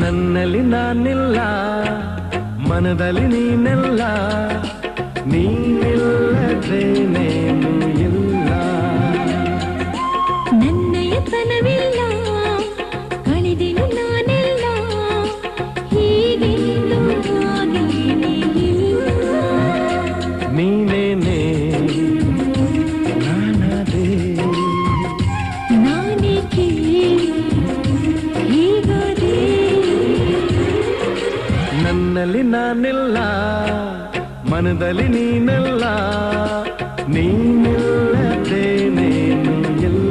ನನ್ನಲ್ಲಿ ನಾನಿಲ್ಲ ಮನದಲ್ಲಿ ನೀನೆಲ್ಲ ನೀನಿಲ್ಲದೇನೇನು ಇಲ್ಲ ನನ್ನಯತನವಿಲ್ಲ ಕಳೆದೆನು ನಾನೆಲ್ಲ ಹೀಗೆಂದು ಹಾಗೇನೇ ಇಲ್ಲ ನೀನೇನೇ ನಾನದೇ ನಾನೇಕೆ ಹೀಗಾದೆ ನನ್ನಲ್ಲಿ ನಾನಿಲ್ಲ ಮನದಲ್ಲಿ ನೀನೆಲ್ಲ ನೀನಿಲ್ಲದೇನೇನು ಇಲ್ಲ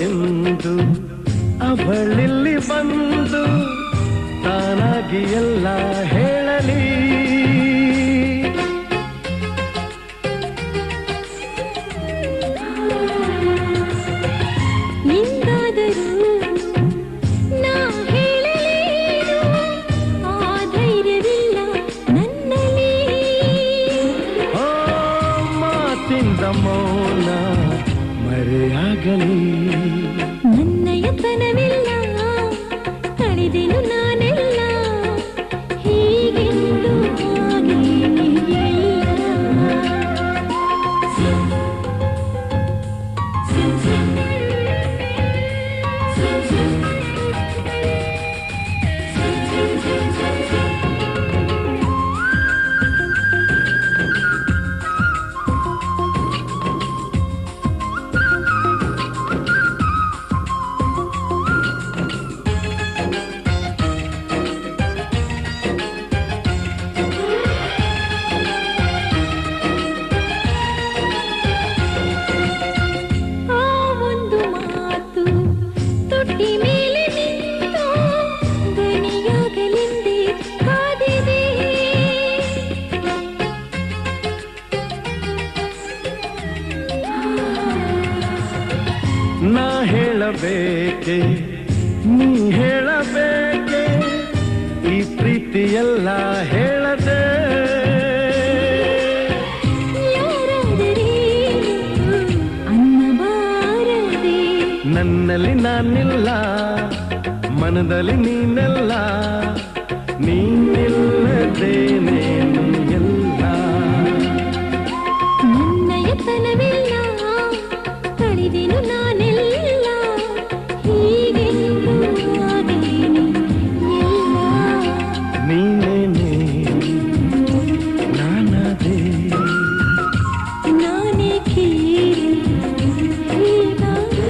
ಎಂದು ಅವಳಿಲ್ಲಿ ಬಂದು ತಾನಾಗಿ ಎಲ್ಲ ಹೇಳಲಿ ನಿಂದಾದರೂ ನಾ ಹೇಳಲೇನು ಆ ಧೈರ್ಯವಿಲ್ಲ ನನ್ನಲ್ಲಿ ಓ ಮಾತಿಂದ ಮೌನ ಮರೆಯಾಗಲಿ ನನ್ನಯತನವಿಲ್ಲ ಕಳೆದೆನು ನಾನೆಲ್ಲ ಹೀಗೆಂದು ಹಾಗೇನೇ ನಾ ಹೇಳಬೇಕೆ ನೀ ಹೇಳಬೇಕೆ ಈ ಪ್ರೀತಿಯೆಲ್ಲ ಹೇಳದೆ ಅನ್ನಬಾರದೆ ನನ್ನಲ್ಲಿ ನಾನಿಲ್ಲ ಮನದಲ್ಲಿ ನೀನೆಲ್ಲ ನೀನಿಲ್ಲದೇನೇನು ಎಲ್ಲ ನನ್ನಯತನವಿಲ್ಲ ಕಳೆದೆನು ನಾನೆಲ್ಲ ಹೀಗೆಂದು ಹಾಗೇನೇ ಇಲ್ಲ ನೀನೇನೇ ನಾನದೇ ನಾನೇಕೆ ಹೀಗಾದೆ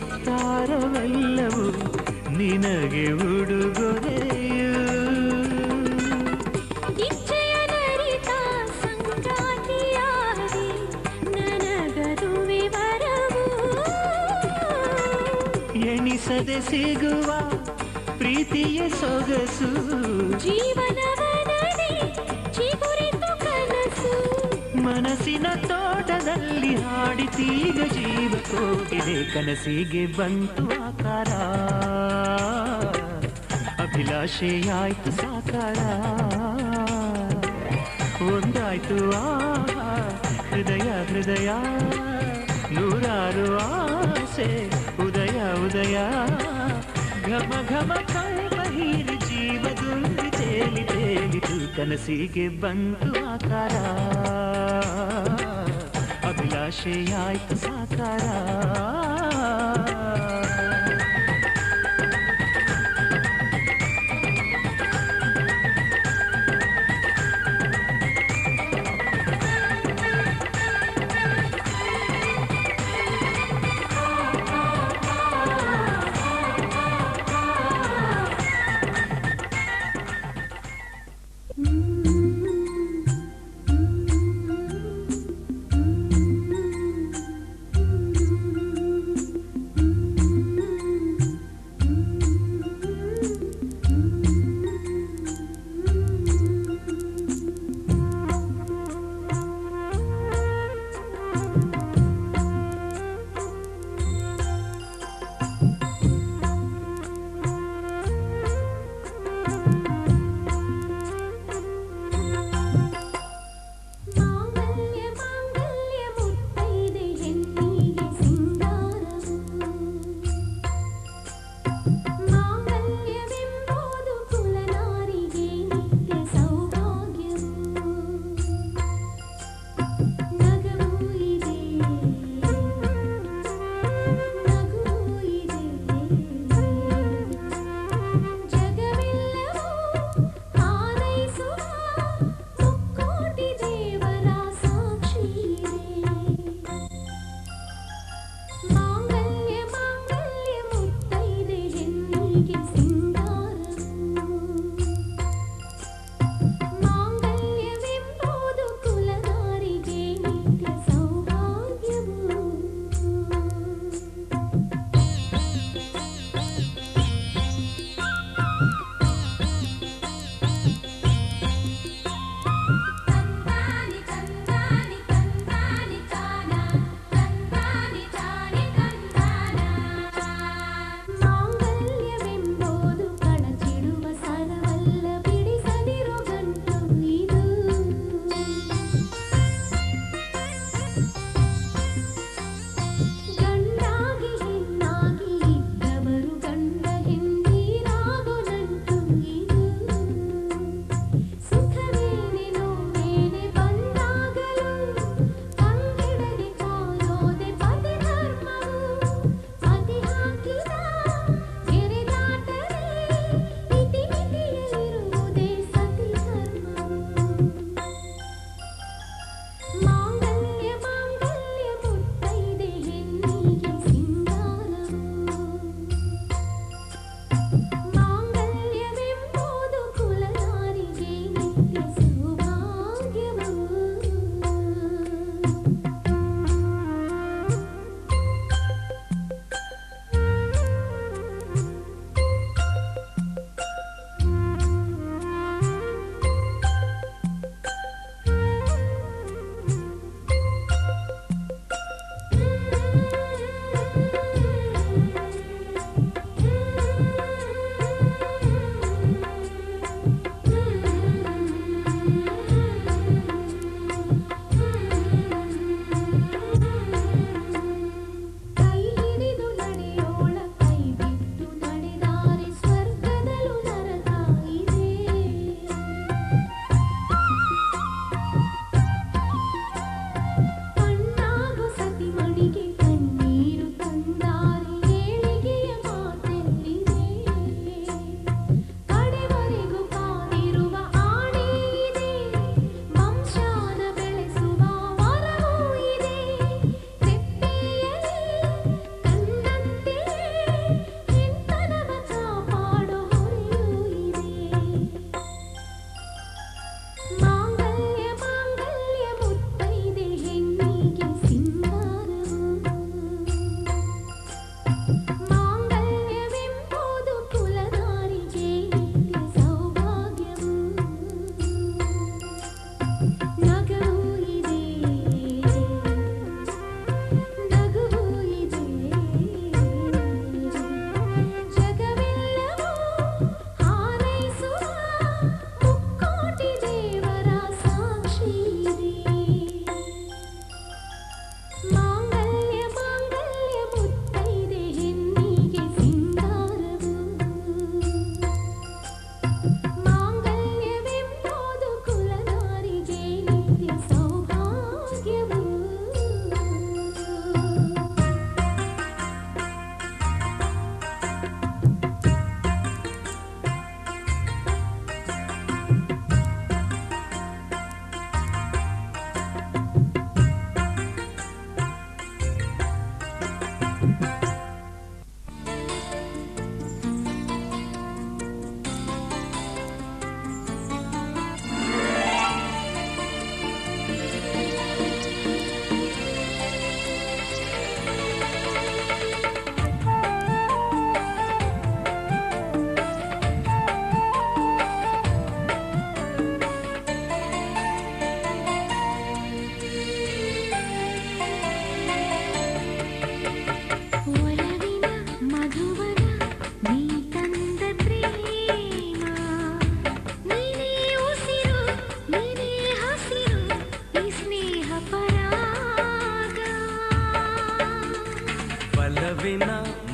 ಚಿತ್ತಾರವೆಲ್ಲವೂ ನಿನಗೆ ಉಡುಗೊರೆಯು ಇಚ್ಛೆಯ ನರಿತ ಸಂಗಾತಿಯಾಗಿ ನನಗದುವೆ ವರವು ಎಣಿಸದೆ ಸಿಗುವ ಪ್ರೀತಿಯ ಸೊಗಸು ಜೀವನವನದಿ ಚಿಗುರಿತು ಕನಸು ಮನಸ್ಸಿನ ತೋಟದಲ್ಲಿ ಹಾಡಿತೀಗ ಜೀವ ಕೋಗಿಲೆ ಕನಸಿಗೆ ಬಂತು ಆಕಾರ ಅಭಿಲಾಷೆಯಾಯ್ತು ಸಾಕಾರ ಒಂದಾಯ್ತು ಹೃದಯ ಹೃದಯ ನೂರಾರು ಆಸೆ ಉದಯ ಉದಯ ಘಮ ಘಮ ಕೈಮ ಹೀರಿ ಜೀವದುಂಬಿ ತೇಲಿ ತೇಲಿತು ಕನಸಿಗೆ ಬಂತು ಆಕಾರ ಅಭಿಲಾಷೆಯಾಯ್ತು ಸಾಕಾರ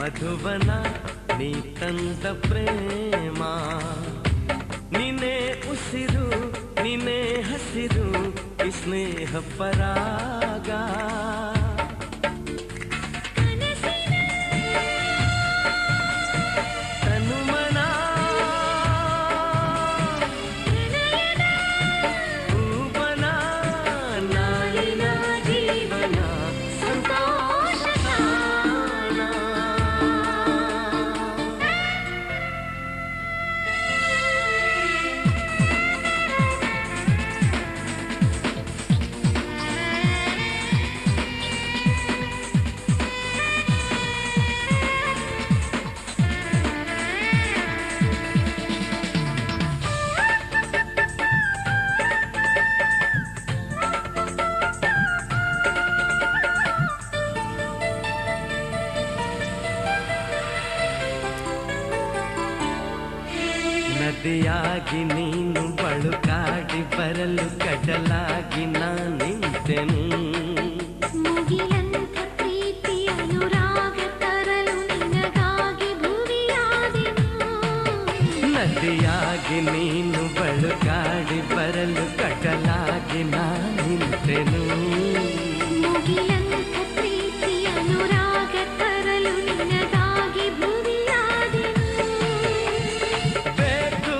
ಮಧುವನ ನೀ ತಂದ ಪ್ರೇಮ ನಿನ್ನೆ ಉಸಿರು ನಿನ್ನೆ ಹಸಿರು ಈ ಸ್ನೇಹ ಪರಾಗ ತನುಮನ ಭುವನ ನಾಳಿನ ಜೀವನ ಸಂತೋಷ ನದಿಯಾಗಿ ನೀನು ಬಳುಕಾಡಿ ಬರಲು ಕಡಲಾಗಿ ನಾ ನಿಂತೆನು ಮುಗಿಲಂತ ಪ್ರೀತಿ ಅನುರಾಗ ತರಲು ನಿನಗಾಗಿ ಭುವಿಯಾದೆನು ನದಿಯಾಗಿ ನೀನು ಬಳುಕಾಡಿ ಬರಲು ಕಡಲಾಗಿ ನಾ ನಿಂತೆನು ಮುಗಿಲಂತ ಪ್ರೀತಿ ಅನುರಾಗ ತರಲು ನಿನಗಾಗಿ ಭುವಿಯಾದೆನು ಬೇಕು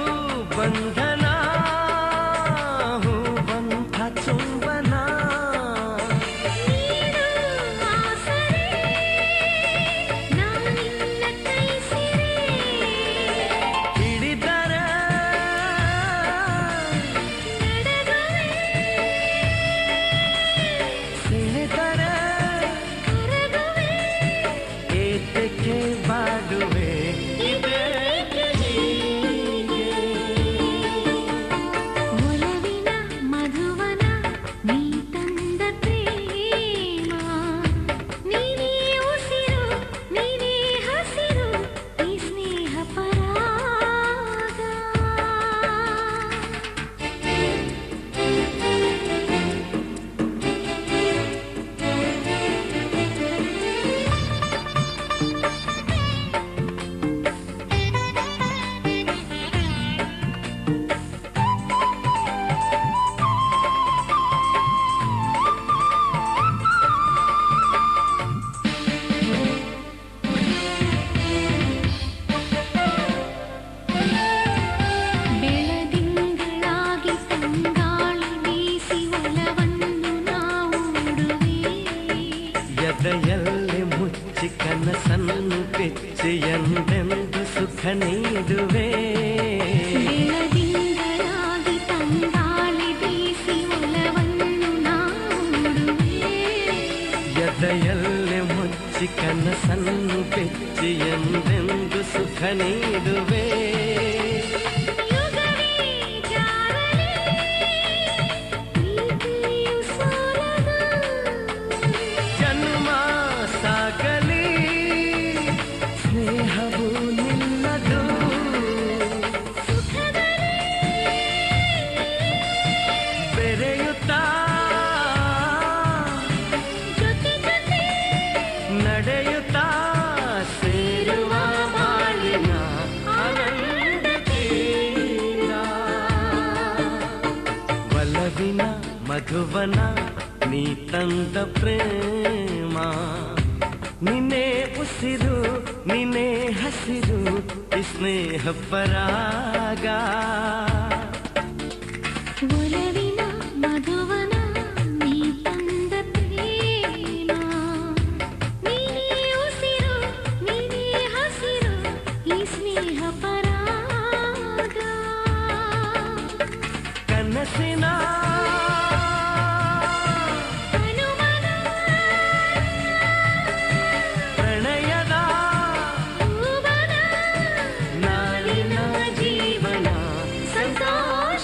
ಬಂಧನ ಹೂವಂತ ಚುಂಬನ ನೀನು ಆಸರೆ ನಾನಿನ್ನ ಕೈ ಸಿರೆ ಹಿಡಿದರೆ ನಡೆದುವೆ ಸೆಳೆದರೆ ಕರಗುವೆ ಏತಕ್ಕೆ ಬಾಡುವೆ ಇದೇಕೆ ಹೀಗೆ ಒಲವಿನ ಮಧುವನ ನೀ ತಂದ ಪ್ರೇಮ ನೀನೇ ಉಸಿರು ನೀನೇ ಹಸಿರು ಈ ಸ್ನೇಹ ಪರಾಗ ಬೆಳದಿಂಗಳಾಗಿ ತಂಗಾಳಿ ಬೀಸಿ ಒಲವನ್ನು ನಾವು ಉಡುವೆ ಎದೆಯಲ್ಲಿ ಮುಚ್ಚಿ ಕನಸನ್ನು ಬೆಚ್ಚಿ ಎಂದೆಂದು ಸುಖ ನೀಡುವೆ ಬೆಳದಿಂಗಳಾಗಿ ತಂಗಾಳಿ ಬೀಸಿ ಒಲವನ್ನು ನಾವು ಉಡುವೆ ಎದೆಯಲ್ಲಿ ಮುಚ್ಚಿ ಕನಸನ್ನು ಬೆಚ್ಚಿ ಎಂದೆಂದು ಸುಖ ನೀಡುವೆ ಯುಗವೇ ಜಾರಲಿ ಪ್ರೀತಿಯು ಸೋಲದು ಜನ್ಮ ಸಾಗಲಿ ಸ್ನೇಹವು ನಿಲ್ಲದು ಸುಖದಲ್ಲಿ ಬೆರೆಯುತ್ತಾ ಜೊತೆ ಜೊತೆ ನಡೆಯುತ್ತಾ ಸೇರುವ ಬಾಳಿನ ಆನಂದ ತೀರ ಒಲವಿನ ಮಧುವನ ನೀ ತಂದ ಪ್ರೇಮ ನಿನ್ನೆ ಉಸಿರು ನಿನ್ನೆ ಹಸಿರು ಈ ಸ್ನೇಹ ಪರಾಗ ಒಲವಿನ ಮಧುವನ ನೀ ತಂದ ಪ್ರೇಮ ನೀನೇ ಉಸಿರು ನೀನೇ ಹಸಿರು ಈ ಸ್ನೇಹ ಪರಾಗ ಕನಸಿನ ಹನುಮನ ಪ್ರಣಯದ ಭುವನ ನಾಳಿನ ಜೀವನ ಸಂತೋಷ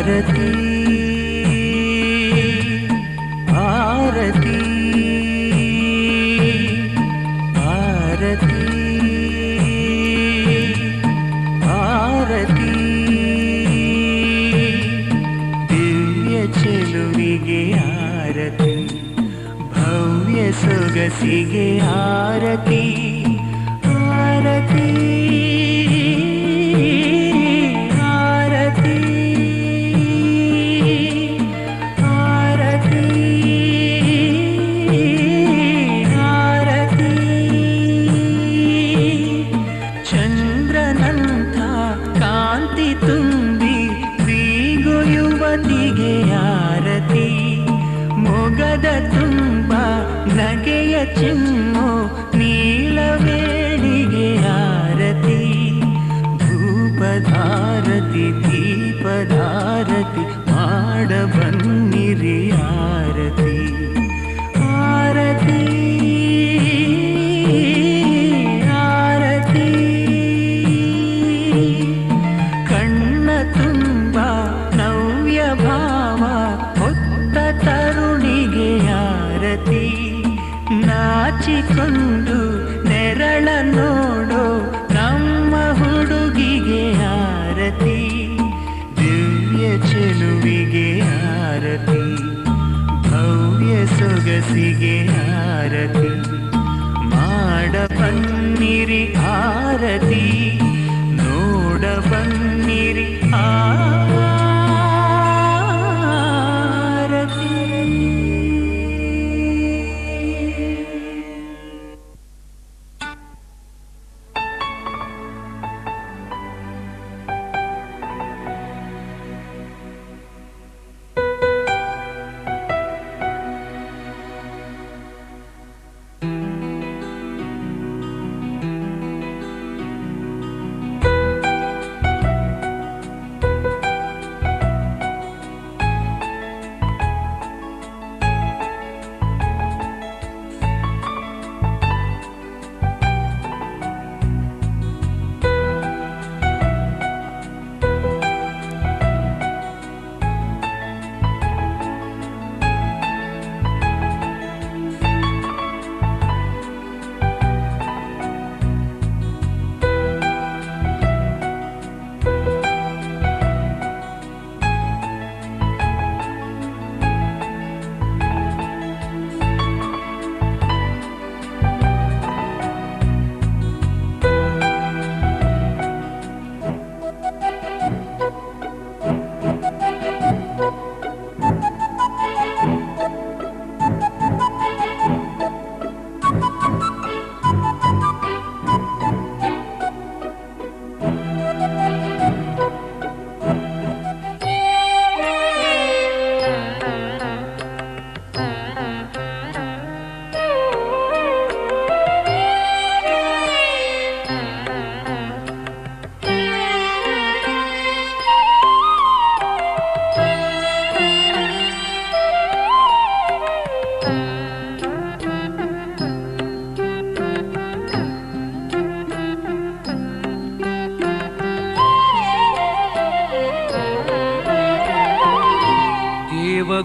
ಆರತಿ ಆರತಿ ಆರತಿ ಆರತಿ ದಿವ್ಯ ಚೆಲುವಿಗೆ ಆರತಿ ಭವ್ಯ ಸೊಗಸಿಗೆ ಆರತಿ ಆರತಿ ಆರತಿ ಆರತಿ ಆರತಿ ಚಂದ್ರನಂಥ ಕಾಂತಿ ತುಂಬಿ ಯುವತಿಗೆ ಆರತಿ ಮೊಗದ ತುಂಬ ನಗೆಯ ಚಿಮ್ಮು ನೀಲವೇಣಿಗೆ ಆರತಿ ಧೂಪಧಾರತಿ ದೀಪಧಾರತಿ ಮಾಡ ಬನ್ನಿರಿ ಆರತಿ ಆರತಿ ಆರತಿ ಕಣ್ಣ ತುಂಬ ನವ್ಯ ಭಾವ ಹೊತ್ತ ತರುಣಿಗೆ ಆರತಿ ನಾಚಿಕೊಂಡು ನೆರಳ ನೋಡೋ ನಮ್ಮ ಹುಡುಗಿಗೆ ಆರತಿ ದಿವ್ಯ ಚೆಲುವಿಗೆ ಆರತಿ ಭವ್ಯ ಸೊಗಸಿಗೆ ಆರತಿ ಮಾಡ ಬನ್ನಿರಿ ಆರತಿ ನೋಡ ಬನ್ನಿರಿ ಆರತಿ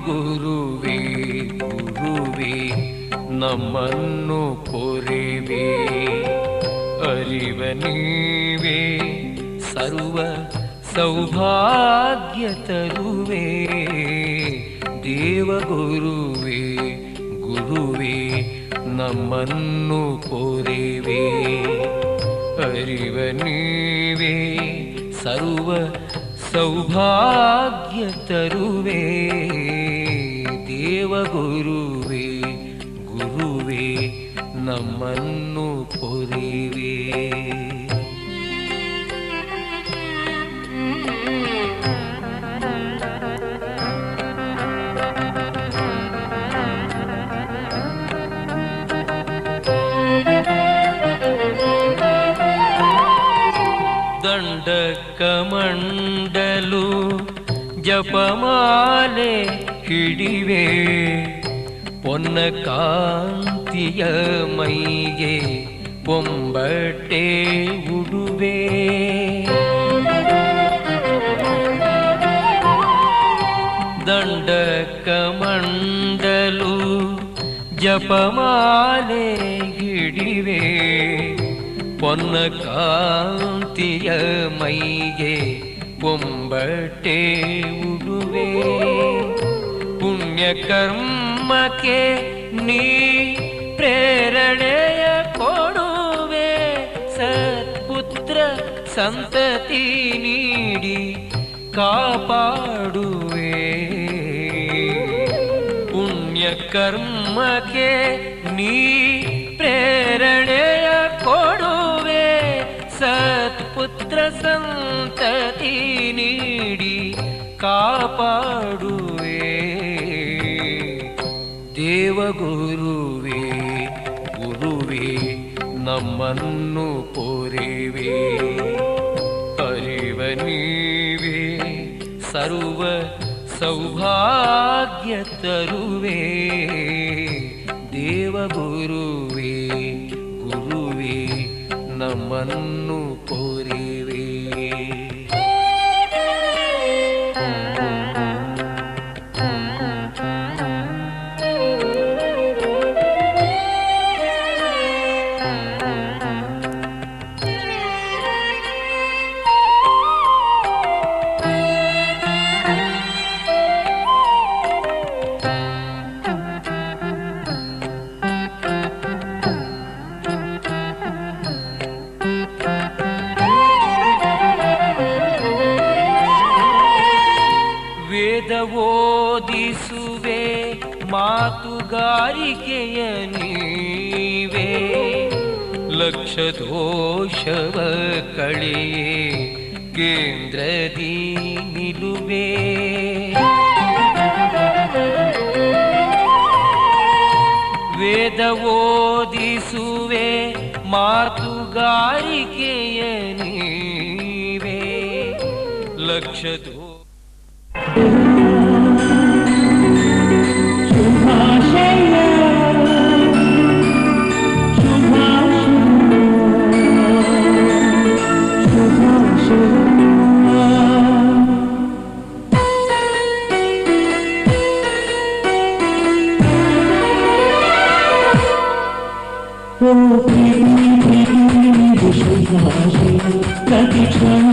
ಗುರುವೇ ಗುರುವೇ ನಮ್ಮನ್ನು ಪೊರೆವೇ ಅರಿವ ನೀವೇ ಸರ್ವ ಸೌಭಾಗ್ಯ ತರುವೆ ದೇವಗುರುವೇ ಗುರುವೇ ನಮ್ಮನ್ನು ಪೊರೆವೇ ಅರಿವ ನೀವೇ ಸರ್ವ ಸೌಭಾಗ್ಯ ತರುವೆ ದೇವಗುರುವೇ ಗುರುವೇ ನಮ್ಮನ್ನು ಪೊರೆವೇ ದಂಡಕಮಂಡಲು ಜಪಮಾಲೆ ಹಿಡಿವೆ ಪೊನ್ನ ಕಾಂತಿಯ ಮೈಗೆ ಪೊಂಬಟ್ಟೆ ಉಡುವೆ ಜಪಮಾಲೆ ಹಿಡಿವೆ ಪೊನ್ನ ಕಾಂತಿಯ ಮೈಗೆ ಪೊಂಬಟ್ಟೆ ಉಡುವೆ ಪುಣ್ಯ ಕರ್ಮಕ್ಕೆ ನೀ ಪ್ರೇರಣೆಯ ಕೊಡುವೆ ಸತ್ಪುತ್ರ ಸಂತತಿ ನೀಡಿ ಕಾಪಾಡುವೆ ಪುಣ್ಯ ಕರ್ಮಕ್ಕೆ ನೀ ಪ್ರೇರಣೆಯ ಕೊಡುವೆ ಸತ್ಪುತ್ರ ಸಂತತಿ ನೀಡಿ ಕಾಪಾಡುವೆ ದೇವಗುರುವೇ ಗುರುವೇ ನಮ್ಮನ್ನು ಪೊರೆವೆ ಅರಿವ ನೀವೇ ಸರ್ವ ಸೌಭಾಗ್ಯ ತರುವೆ ದೇವಗುರುವೇ ಗುರುವೇ ನಮ್ಮನ್ನು ಪೊರೆವೆ ವೇದ ಓದಿಸುವೆ ಮಾತುಗಾರಿಕೆಯ ನೀವೇ ಲಕ್ಷ ದೋಷವ ಕಳೆಯೇ ಕೇಂದ್ರದಿ ನಿಲುವೆ ವೇದ ಓದಿಸುವೆ ಮಾತುಗಾರಿಕೆಯ ನೀವೇ ಲಕ್ಷ ಪ್ರತಿ ಕ್ಷಣ